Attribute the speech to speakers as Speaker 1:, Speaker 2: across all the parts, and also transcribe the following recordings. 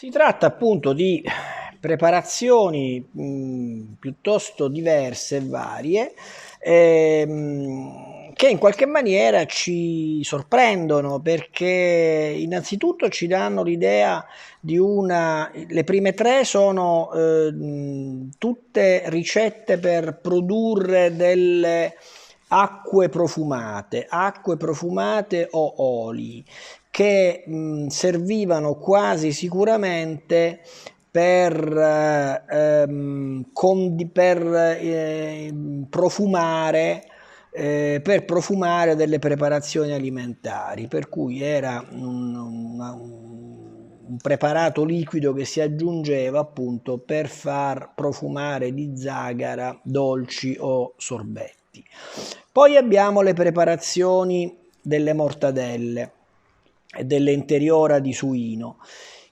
Speaker 1: Si tratta appunto di preparazioni piuttosto diverse e varie, che in qualche maniera ci sorprendono perché innanzitutto ci danno l'idea di le prime tre sono tutte ricette per produrre delle acque profumate o oli che servivano quasi sicuramente per profumare delle preparazioni alimentari, per cui era un preparato liquido che si aggiungeva appunto per far profumare di zagara dolci o sorbetti. Poi abbiamo le preparazioni delle mortadelle e delle interiora di suino,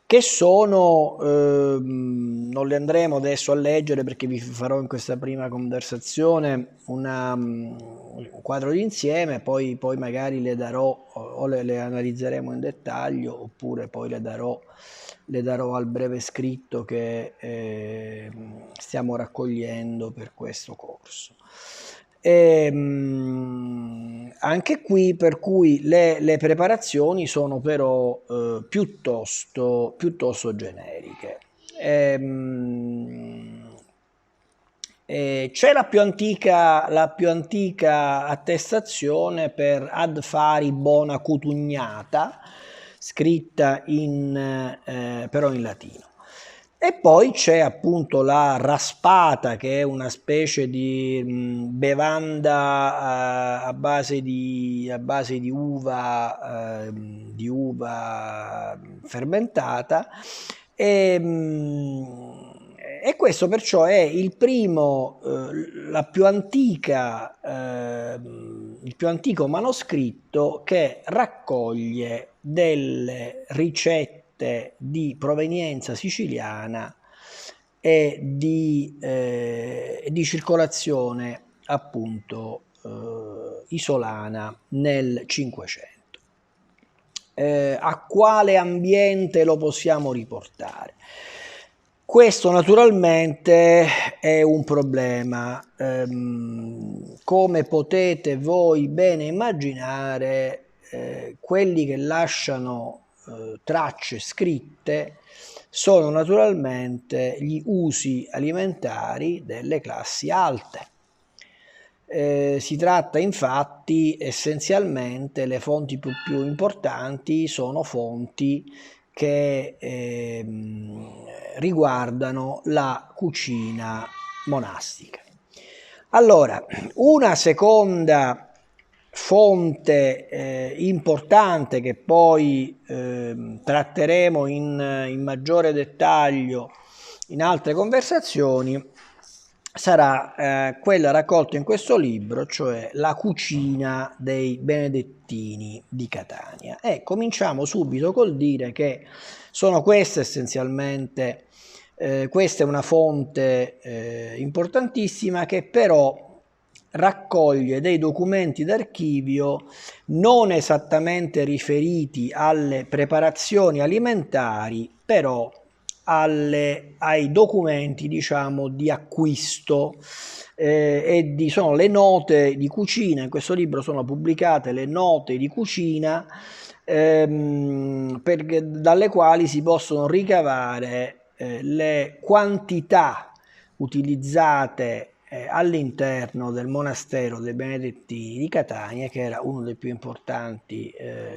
Speaker 1: che sono, non le andremo adesso a leggere perché vi farò in questa prima conversazione un quadro d'insieme, poi magari le darò o le analizzeremo in dettaglio, oppure poi le darò al breve scritto che stiamo raccogliendo per questo corso. Anche qui per cui le preparazioni sono però piuttosto generiche. C'è la più antica attestazione per ad fari bona cutugnata, scritta però in latino. E poi c'è appunto la raspata, che è una specie di bevanda a base di uva fermentata, e questo perciò è il più antico manoscritto che raccoglie delle ricette di provenienza siciliana e di circolazione appunto isolana nel Cinquecento. A quale ambiente lo possiamo riportare? Questo naturalmente è un problema. Come potete voi bene immaginare, quelli che lasciano tracce scritte sono naturalmente gli usi alimentari delle classi alte. Si tratta infatti essenzialmente, le fonti più importanti sono fonti che riguardano la cucina monastica. Allora, una seconda fonte importante che poi tratteremo in maggiore dettaglio in altre conversazioni sarà quella raccolta in questo libro, cioè la cucina dei Benedettini di Catania. E cominciamo subito col dire che sono queste essenzialmente, questa è una fonte importantissima che però raccoglie dei documenti d'archivio non esattamente riferiti alle preparazioni alimentari, però ai documenti, diciamo, di acquisto, sono le note di cucina. In questo libro sono pubblicate le note di cucina dalle quali si possono ricavare le quantità utilizzate all'interno del monastero dei Benedettini di Catania, che era uno dei più importanti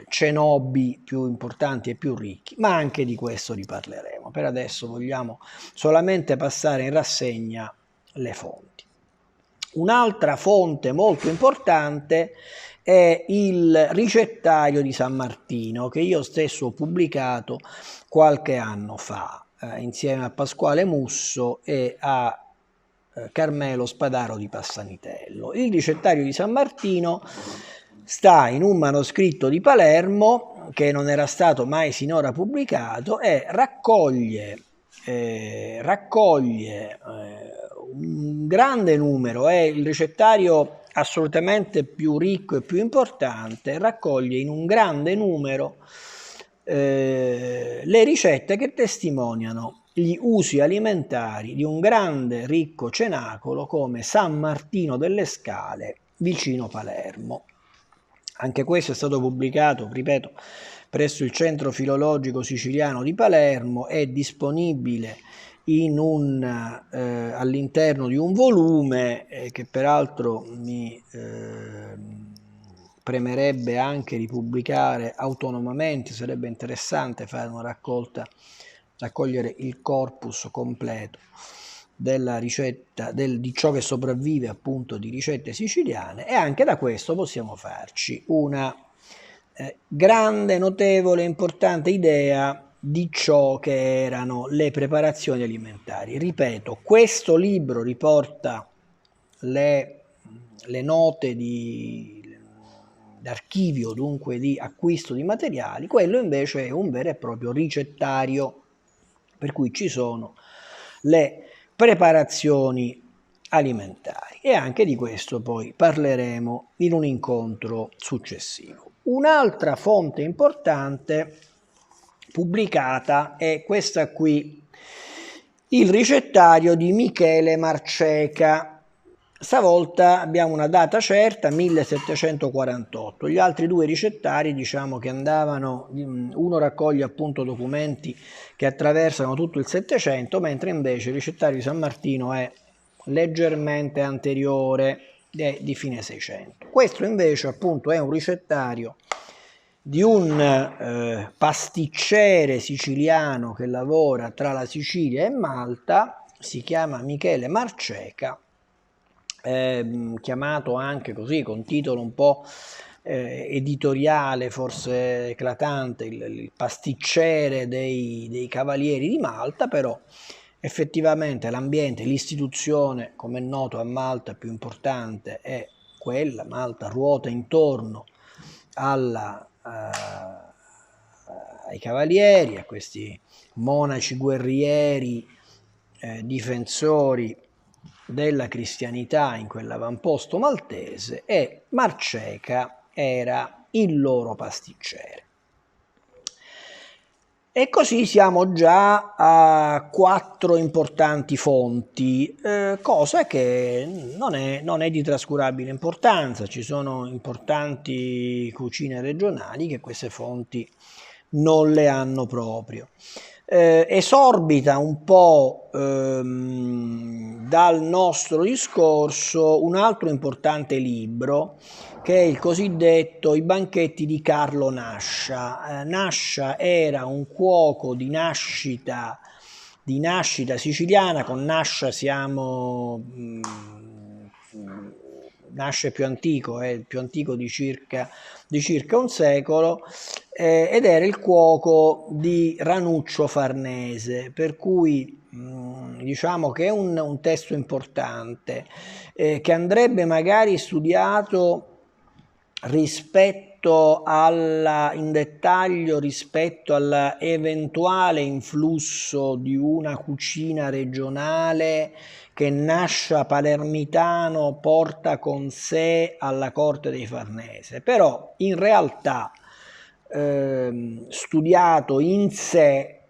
Speaker 1: cenobi più importanti e più ricchi, ma anche di questo riparleremo. Per adesso vogliamo solamente passare in rassegna le fonti. Un'altra fonte molto importante è il ricettario di San Martino, che io stesso ho pubblicato qualche anno fa insieme a Pasquale Musso e a Carmelo Spadaro di Passanitello. Il ricettario di San Martino sta in un manoscritto di Palermo che non era stato mai sinora pubblicato e raccoglie un grande numero, è il ricettario assolutamente più ricco e più importante, raccoglie in un grande numero le ricette che testimoniano gli usi alimentari di un grande ricco cenacolo come San Martino delle Scale vicino Palermo. Anche questo è stato pubblicato, ripeto, presso il Centro Filologico Siciliano di Palermo, è disponibile all'interno di un volume che peraltro mi premerebbe anche ripubblicare autonomamente, sarebbe interessante fare una raccolta, raccogliere il corpus completo della ricetta, di ciò che sopravvive appunto di ricette siciliane, e anche da questo possiamo farci una grande, notevole, importante idea di ciò che erano le preparazioni alimentari. Ripeto, questo libro riporta le note d'archivio, dunque di acquisto di materiali, quello invece è un vero e proprio ricettario, per cui ci sono le preparazioni alimentari, e anche di questo poi parleremo in un incontro successivo. Un'altra fonte importante pubblicata è questa qui, il ricettario di Michele Marceca. Stavolta abbiamo una data certa, 1748. Gli altri due ricettari, diciamo che andavano, uno raccoglie appunto documenti che attraversano tutto il Settecento, mentre invece il ricettario di San Martino è leggermente anteriore, è di fine Seicento. Questo invece appunto è un ricettario di un pasticcere siciliano che lavora tra la Sicilia e Malta, si chiama Michele Marceca, chiamato anche così con titolo un po' editoriale, forse eclatante, il pasticcere dei Cavalieri di Malta, però effettivamente l'ambiente, l'istituzione, come è noto a Malta, più importante è quella. Malta ruota intorno ai Cavalieri, a questi monaci guerrieri, difensori della cristianità in quell'avamposto maltese, e Marceca era il loro pasticcere. E così siamo già a 4 importanti fonti, cosa che non è di trascurabile importanza. Ci sono importanti cucine regionali che queste fonti non le hanno proprio. Esorbita un po' dal nostro discorso un altro importante libro, che è il cosiddetto I banchetti di Carlo Nascia. Nascia era un cuoco di nascita siciliana. Con Nascia Nascia è più antico, è più antico di circa un secolo, ed era il cuoco di Ranuccio Farnese, per cui diciamo che è un testo importante, che andrebbe magari studiato in dettaglio rispetto all'eventuale influsso di una cucina regionale che Nascia palermitano porta con sé alla corte dei Farnese, però in realtà studiato in sé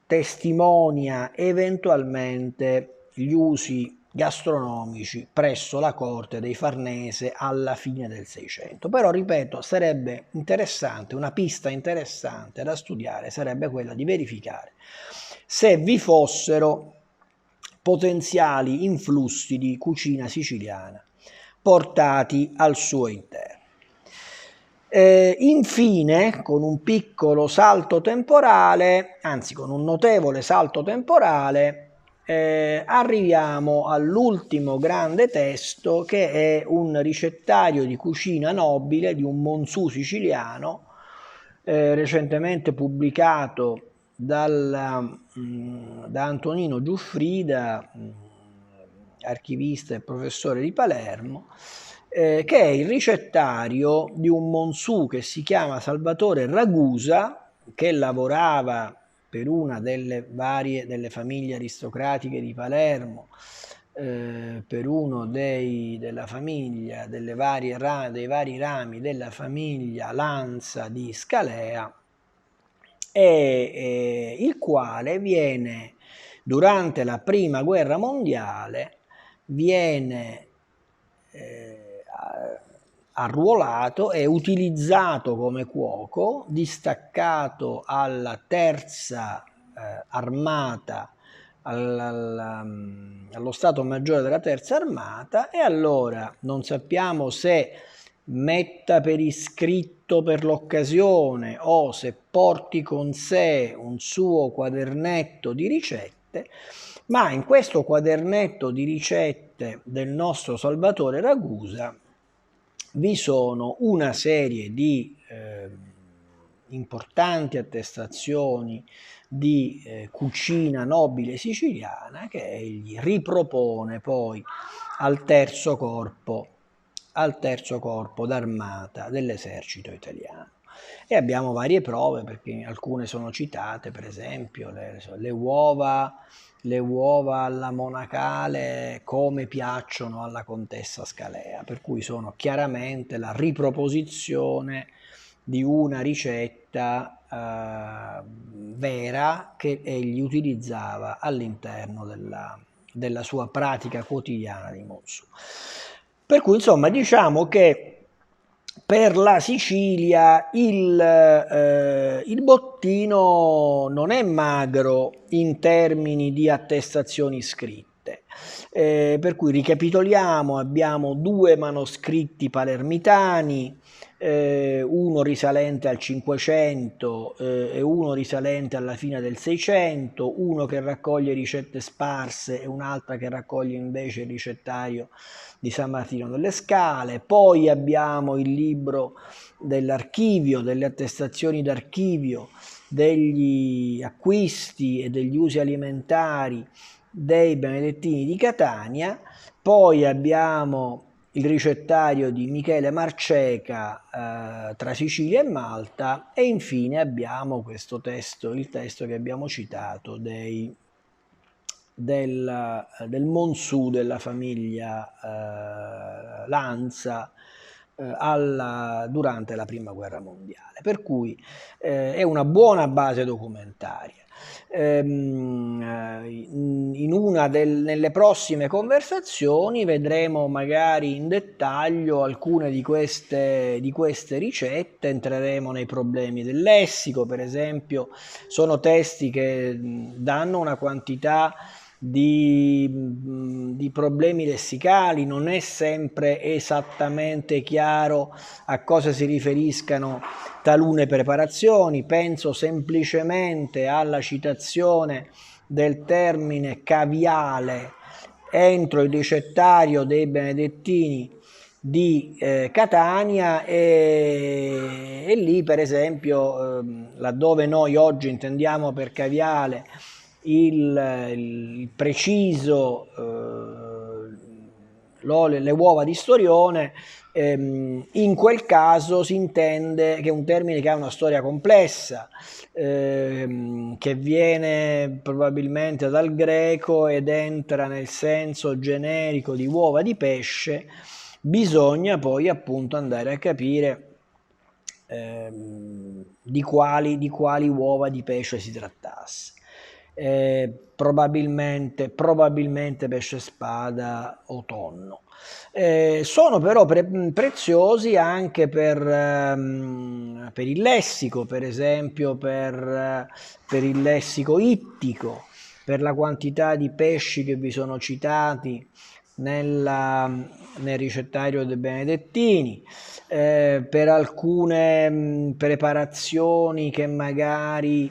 Speaker 1: testimonia eventualmente gli usi gastronomici presso la corte dei Farnese alla fine del Seicento. Però, ripeto, sarebbe interessante, una pista interessante da studiare sarebbe quella di verificare se vi fossero potenziali influssi di cucina siciliana portati al suo interno. Infine, con un piccolo salto temporale, anzi con un notevole salto temporale, arriviamo all'ultimo grande testo, che è un ricettario di cucina nobile di un Monsù siciliano, recentemente pubblicato da Antonino Giuffrida, archivista e professore di Palermo, che è il ricettario di un Monsù che si chiama Salvatore Ragusa, che lavorava per una delle famiglie aristocratiche di Palermo, per uno dei vari rami della famiglia Lanza di Scalea, e il quale viene, durante la prima guerra mondiale, viene arruolato e utilizzato come cuoco, distaccato alla terza armata, allo Stato Maggiore della Terza Armata, e allora non sappiamo se metta per iscritto per l'occasione o se porti con sé un suo quadernetto di ricette, ma in questo quadernetto di ricette del nostro Salvatore Ragusa vi sono una serie di importanti attestazioni di cucina nobile siciliana che egli ripropone poi al terzo corpo d'armata dell'esercito italiano. E abbiamo varie prove, perché alcune sono citate, per esempio le uova alla monacale come piacciono alla contessa Scalea, per cui sono chiaramente la riproposizione di una ricetta vera che egli utilizzava all'interno della sua pratica quotidiana di Monsu. Per cui insomma diciamo che per la Sicilia il bottino non è magro in termini di attestazioni scritte. Per cui ricapitoliamo: abbiamo 2 manoscritti palermitani, uno risalente al 500 e uno risalente alla fine del 600, uno che raccoglie ricette sparse e un'altra che raccoglie invece il ricettario di San Martino delle Scale. Poi abbiamo il libro dell'archivio, delle attestazioni d'archivio degli acquisti e degli usi alimentari dei Benedettini di Catania. Poi abbiamo il ricettario di Michele Marceca tra Sicilia e Malta, e infine abbiamo questo testo, il testo che abbiamo citato del Monsu della famiglia Lanza durante la prima guerra mondiale, per cui è una buona base documentaria. Nelle prossime conversazioni vedremo magari in dettaglio alcune di queste ricette, entreremo nei problemi del lessico. Per esempio, sono testi che danno una quantità di problemi lessicali, non è sempre esattamente chiaro a cosa si riferiscano talune preparazioni. Penso semplicemente alla citazione del termine caviale entro il ricettario dei Benedettini di Catania, e lì per esempio laddove noi oggi intendiamo per caviale il preciso, le uova di storione, in quel caso si intende che è un termine che ha una storia complessa, che viene probabilmente dal greco ed entra nel senso generico di uova di pesce. Bisogna poi appunto andare a capire di quali uova di pesce si trattasse. Probabilmente pesce spada o tonno. Sono però preziosi anche per il lessico, per esempio per il lessico ittico, per la quantità di pesci che vi sono citati nel ricettario dei Benedettini, per alcune preparazioni che magari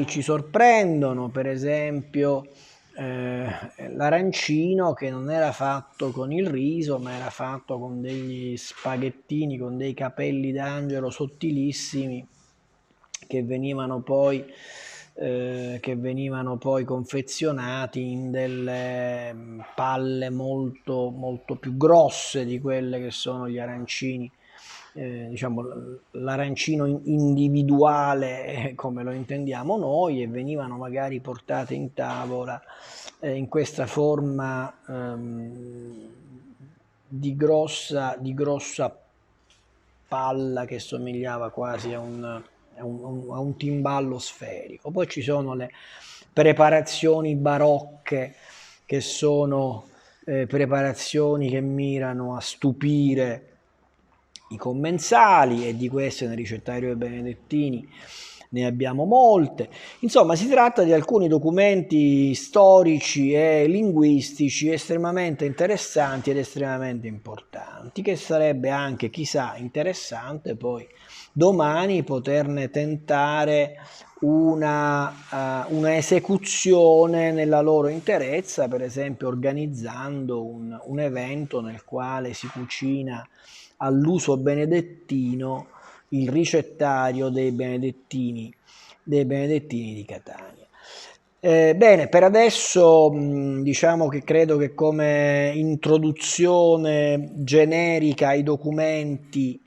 Speaker 1: ci sorprendono, per esempio l'arancino, che non era fatto con il riso ma era fatto con degli spaghettini, con dei capelli d'angelo sottilissimi che venivano poi confezionati in delle palle molto, molto più grosse di quelle che sono gli arancini. Diciamo l'arancino individuale come lo intendiamo noi, e venivano magari portate in tavola in questa forma di grossa palla che somigliava quasi a un ha un timballo sferico. Poi ci sono le preparazioni barocche, che sono preparazioni che mirano a stupire i commensali, e di queste nel ricettario dei Benedettini ne abbiamo molte. Insomma, si tratta di alcuni documenti storici e linguistici estremamente interessanti ed estremamente importanti, che sarebbe anche, chissà, interessante poi domani poterne tentare una esecuzione nella loro interezza, per esempio organizzando un evento nel quale si cucina all'uso benedettino il ricettario dei Benedettini di Catania. Bene, per adesso diciamo che credo che come introduzione generica ai documenti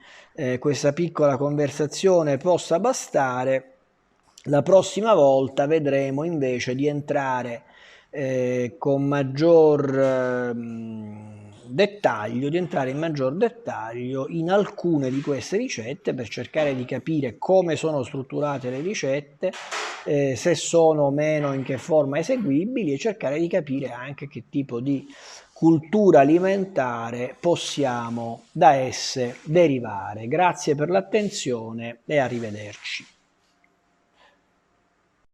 Speaker 1: questa piccola conversazione possa bastare. La prossima volta vedremo invece di entrare con maggior dettaglio, di entrare in maggior dettaglio in alcune di queste ricette per cercare di capire come sono strutturate le ricette, se sono o meno, in che forma eseguibili, e cercare di capire anche che tipo di cultura alimentare possiamo da esse derivare. Grazie per l'attenzione e arrivederci.